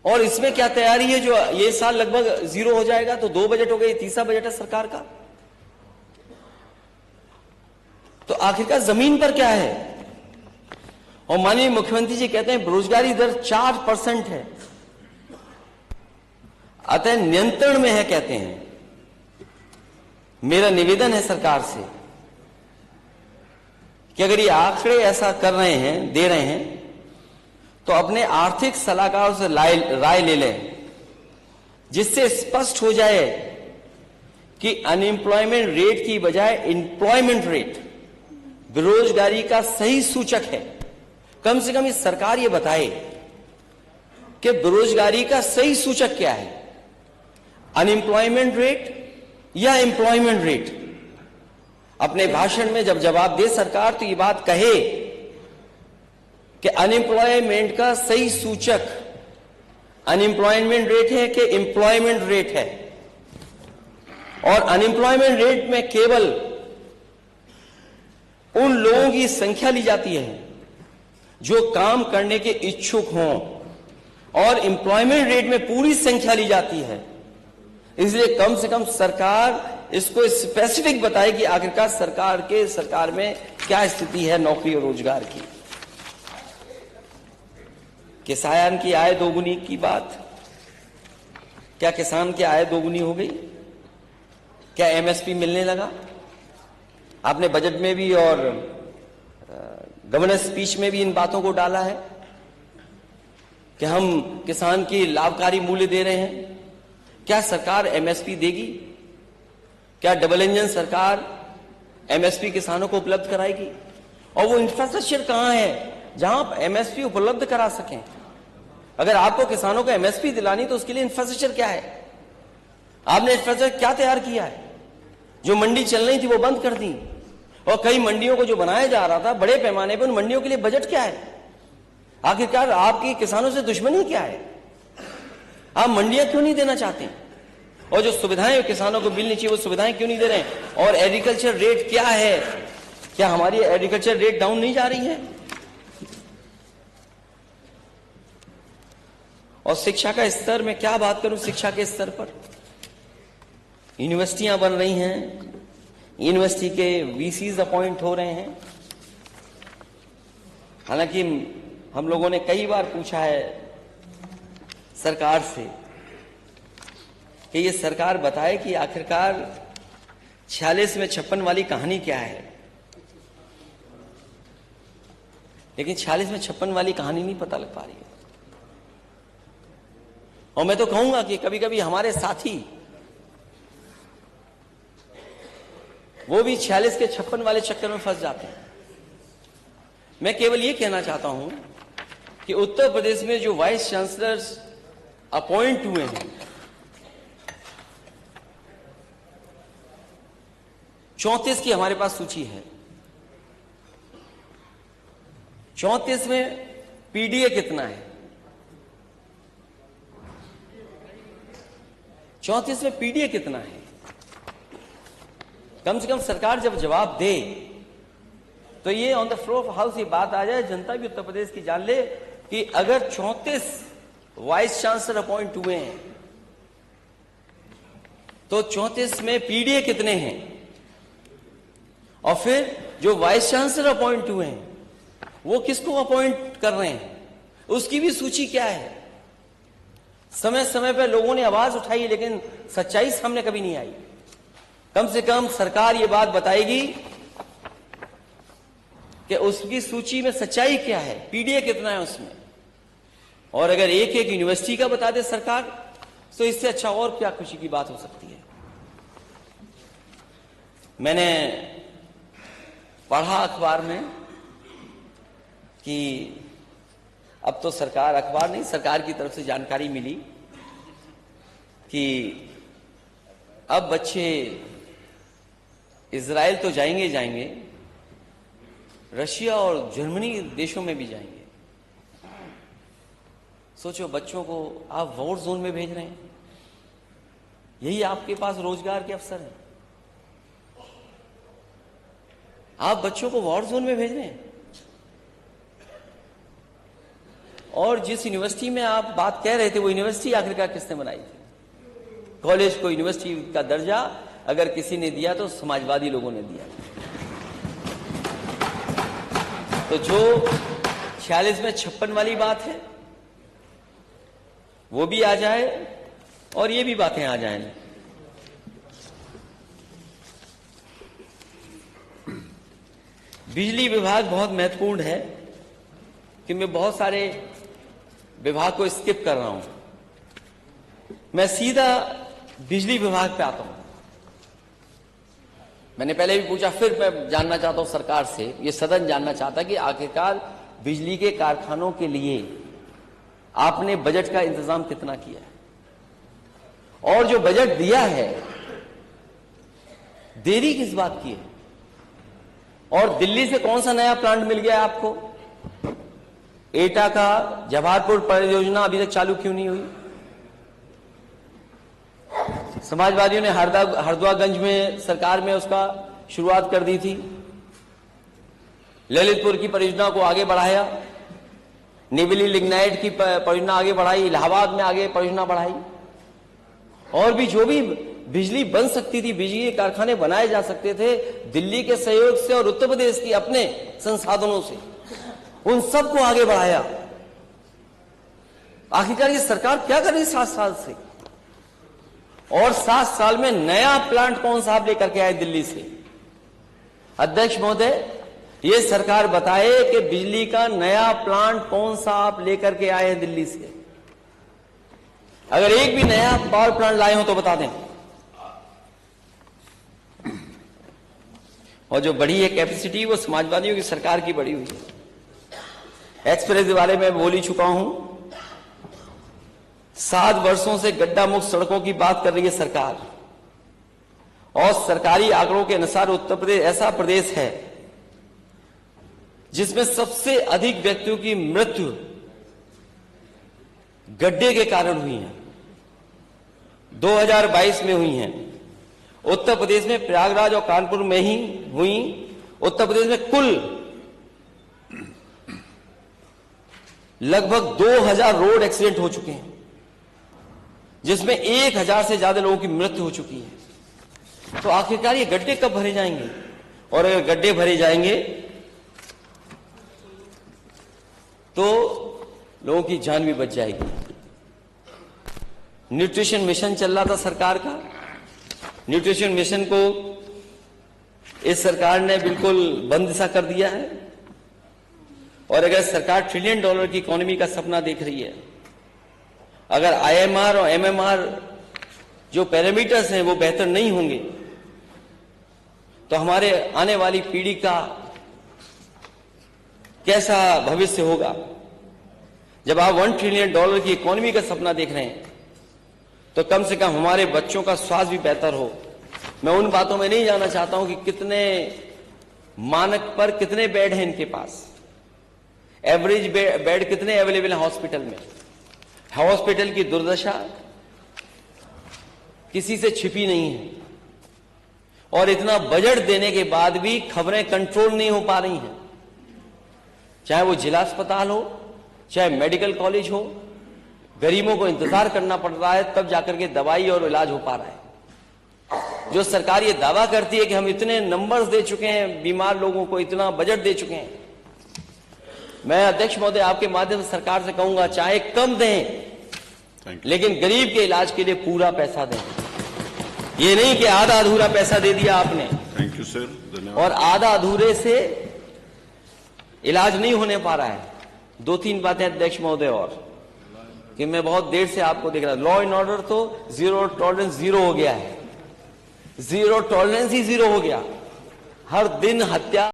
और इसमें क्या तैयारी है? जो ये साल लगभग जीरो हो जाएगा, तो 2 बजट हो गए, तीसरा बजट है सरकार का। तो आखिरकार जमीन पर क्या है? और माननीय मुख्यमंत्री जी कहते हैं बेरोजगारी दर 4% है, अतः नियंत्रण में है कहते हैं। मेरा निवेदन है सरकार से कि अगर ये आंकड़े ऐसा कर रहे हैं, दे रहे हैं, तो अपने आर्थिक सलाहकारों से राय ले लें, जिससे स्पष्ट हो जाए कि अनएम्प्लॉयमेंट रेट की बजाय एम्प्लॉयमेंट रेट बेरोजगारी का सही सूचक है। कम से कम इस सरकार ये बताए कि बेरोजगारी का सही सूचक क्या है, अनएम्प्लॉयमेंट रेट या एम्प्लॉयमेंट रेट। अपने भाषण में जब जवाब दे सरकार तो ये बात कहे कि अनएम्प्लॉयमेंट का सही सूचक अनएम्प्लॉयमेंट रेट है कि एम्प्लॉयमेंट रेट है। और अनएम्प्लॉयमेंट रेट में केवल उन लोगों की संख्या ली जाती है जो काम करने के इच्छुक हों, और एम्प्लॉयमेंट रेट में पूरी संख्या ली जाती है। इसलिए कम से कम सरकार इसको स्पेसिफिक बताए कि आखिरकार सरकार में क्या स्थिति है नौकरी और रोजगार की। किसान की आय दोगुनी की बात, क्या किसान की आय दोगुनी हो गई? क्या एमएसपी मिलने लगा? आपने बजट में भी और गवर्नर स्पीच में भी इन बातों को डाला है कि हम किसान की लाभकारी मूल्य दे रहे हैं। क्या सरकार एमएसपी देगी? क्या डबल इंजन सरकार एमएसपी किसानों को उपलब्ध कराएगी? और वो इंफ्रास्ट्रक्चर कहां है जहां आप एमएसपी उपलब्ध करा सकें? अगर आपको किसानों को एमएसपी दिलानी तो उसके लिए इंफ्रास्ट्रक्चर क्या है? आपने इंफ्रास्ट्रक्चर क्या तैयार किया है? जो मंडी चल रही थी वो बंद कर दी, और कई मंडियों को जो बनाया जा रहा था बड़े पैमाने पर, उन मंडियों के लिए बजट क्या है? आखिरकार आपकी किसानों से दुश्मनी क्या है? आप मंडियां क्यों नहीं देना चाहते? और जो सुविधाएं किसानों को मिलनी चाहिए वो सुविधाएं क्यों नहीं दे रहे हैं? और एग्रीकल्चर रेट क्या है? क्या हमारी एग्रीकल्चर रेट डाउन नहीं जा रही है? और शिक्षा का स्तर में क्या बात करूं? शिक्षा के स्तर पर यूनिवर्सिटियां बन रही हैं, यूनिवर्सिटी के वीसीज अपॉइंट हो रहे हैं। हालांकि हम लोगों ने कई बार पूछा है सरकार से कि ये सरकार बताए कि आखिरकार 46 में 56 वाली कहानी क्या है। लेकिन 46 में 56 वाली कहानी नहीं पता लग पा रही है। और मैं तो कहूंगा कि कभी कभी हमारे साथी वो भी 46 के 56 वाले चक्कर में फंस जाते हैं। मैं केवल ये कहना चाहता हूं कि उत्तर प्रदेश में जो वाइस चांसलर्स अपॉइंट हुए हैं, 34 की हमारे पास सूची है। 34 में पीडीए कितना है? 34 में पीडीए कितना है? कम से कम सरकार जब जवाब दे तो ये on the floor of house ये बात आ जाए, जनता भी उत्तर प्रदेश की जान ले कि अगर 34 वाइस चांसलर अपॉइंट हुए हैं तो 34 में पीडीए कितने हैं, और फिर जो वाइस चांसलर अपॉइंट हुए हैं वो किसको अपॉइंट कर रहे हैं, उसकी भी सूची क्या है। समय समय पर लोगों ने आवाज उठाई लेकिन सच्चाई सामने कभी नहीं आई। कम से कम सरकार ये बात बताएगी कि उसकी सूची में सच्चाई क्या है, पीडीए कितना है उसमें। और अगर एक एक यूनिवर्सिटी का बता दे सरकार तो इससे अच्छा और क्या खुशी की बात हो सकती है। मैंने पढ़ा अखबार में कि अब तो सरकार, अखबार नहीं, सरकार की तरफ से जानकारी मिली कि अब बच्चे इजराइल तो जाएंगे जाएंगे, रशिया और जर्मनी देशों में भी जाएंगे। सोचो, बच्चों को आप वॉर जोन में भेज रहे हैं, यही आपके पास रोजगार के अवसर हैं। आप बच्चों को वॉर जोन में भेज रहे हैं और जिस यूनिवर्सिटी में आप बात कह रहे थे वो यूनिवर्सिटी आखिरकार किसने बनाई थी? कॉलेज को यूनिवर्सिटी का दर्जा अगर किसी ने दिया तो समाजवादी लोगों ने दिया। तो जो 46 में 56 वाली बात है वो भी आ जाए और ये भी बातें आ जाएं। बिजली विभाग बहुत महत्वपूर्ण है कि मैं बहुत सारे विभाग को स्किप कर रहा हूं। मैं सीधा बिजली विभाग पे आता हूं। मैंने पहले भी पूछा, फिर मैं जानना चाहता हूं सरकार से, ये सदन जानना चाहता कि आखिरकार बिजली के कारखानों के लिए आपने बजट का इंतजाम कितना किया है और जो बजट दिया है देरी किस बात की है? और दिल्ली से कौन सा नया प्लांट मिल गया आपको? एटा का जवाहरपुर परियोजना अभी तक चालू क्यों नहीं हुई? समाजवादियों ने हरदुआगंज में सरकार में उसका शुरुआत कर दी थी। ललितपुर की परियोजना को आगे बढ़ाया, निवली लिग्नाइट की परियोजना आगे बढ़ाई, इलाहाबाद में आगे परियोजना बढ़ाई, और भी जो भी बिजली बन सकती थी, बिजली के कारखाने बनाए जा सकते थे, दिल्ली के सहयोग से और उत्तर प्रदेश की अपने संसाधनों से, उन सबको आगे बढ़ाया। आखिरकार ये सरकार क्या कर रही है 7 साल से? और 7 साल में नया प्लांट कौन सा आप लेकर के आए दिल्ली से? अध्यक्ष महोदय, ये सरकार बताए कि बिजली का नया प्लांट कौन सा आप लेकर के आए हैं दिल्ली से? अगर एक भी नया पावर प्लांट लाए हो तो बता दें। और जो बढ़ी है कैपेसिटी वो समाजवादियों की सरकार की बढ़ी हुई है। एक्सप्रेस के बारे में बोल ही चुका हूं। 7 वर्षों से गड्ढा मुक्त सड़कों की बात कर रही है सरकार, और सरकारी आंकड़ों के अनुसार उत्तर प्रदेश ऐसा प्रदेश है जिसमें सबसे अधिक व्यक्तियों की मृत्यु गड्ढे के कारण हुई है। 2022 में हुई हैं। उत्तर प्रदेश में प्रयागराज और कानपुर में ही हुई। उत्तर प्रदेश में कुल लगभग 2000 रोड एक्सीडेंट हो चुके हैं, जिसमें 1000 से ज्यादा लोगों की मृत्यु हो चुकी है। तो आखिरकार ये गड्ढे कब भरे जाएंगे? और अगर गड्ढे भरे जाएंगे तो लोगों की जान भी बच जाएगी। न्यूट्रिशन मिशन चल रहा था सरकार का। न्यूट्रिशन मिशन को इस सरकार ने बिल्कुल बंद सा कर दिया है। और अगर सरकार $1 ट्रिलियन की इकोनॉमी का सपना देख रही है, अगर IMR और MMR जो पैरामीटर्स हैं वो बेहतर नहीं होंगे, तो हमारे आने वाली पीढ़ी का कैसा भविष्य होगा? जब आप $1 ट्रिलियन की इकोनॉमी का सपना देख रहे हैं तो कम से कम हमारे बच्चों का स्वास्थ्य भी बेहतर हो। मैं उन बातों में नहीं जाना चाहता हूं कि कितने मानक पर कितने बेड हैं इनके पास, एवरेज बेड कितने अवेलेबल हैं हॉस्पिटल में। हॉस्पिटल की दुर्दशा किसी से छिपी नहीं है, और इतना बजट देने के बाद भी खबरें कंट्रोल नहीं हो पा रही हैं। चाहे वो जिला अस्पताल हो, चाहे मेडिकल कॉलेज हो, गरीबों को इंतजार करना पड़ रहा है, तब जाकर के दवाई और इलाज हो पा रहा है। जो सरकार ये दावा करती है कि हम इतने नंबर्स दे चुके हैं बीमार लोगों को, इतना बजट दे चुके हैं, मैं अध्यक्ष महोदय आपके माध्यम से सरकार से कहूंगा, चाहे कम दें लेकिन गरीब के इलाज के लिए पूरा पैसा दें। ये नहीं कि आधा अधूरा पैसा दे दिया आपने। थैंक यू सर, धन्यवाद। और आधा अधूरे से इलाज नहीं होने पा रहा है। 2-3 बातें अध्यक्ष महोदय और कि मैं बहुत देर से आपको देख रहा हूं, लॉ एंड ऑर्डर तो 0 टॉलरेंस 0 हो गया है। 0 टॉलरेंस ही 0 हो गया। हर दिन हत्या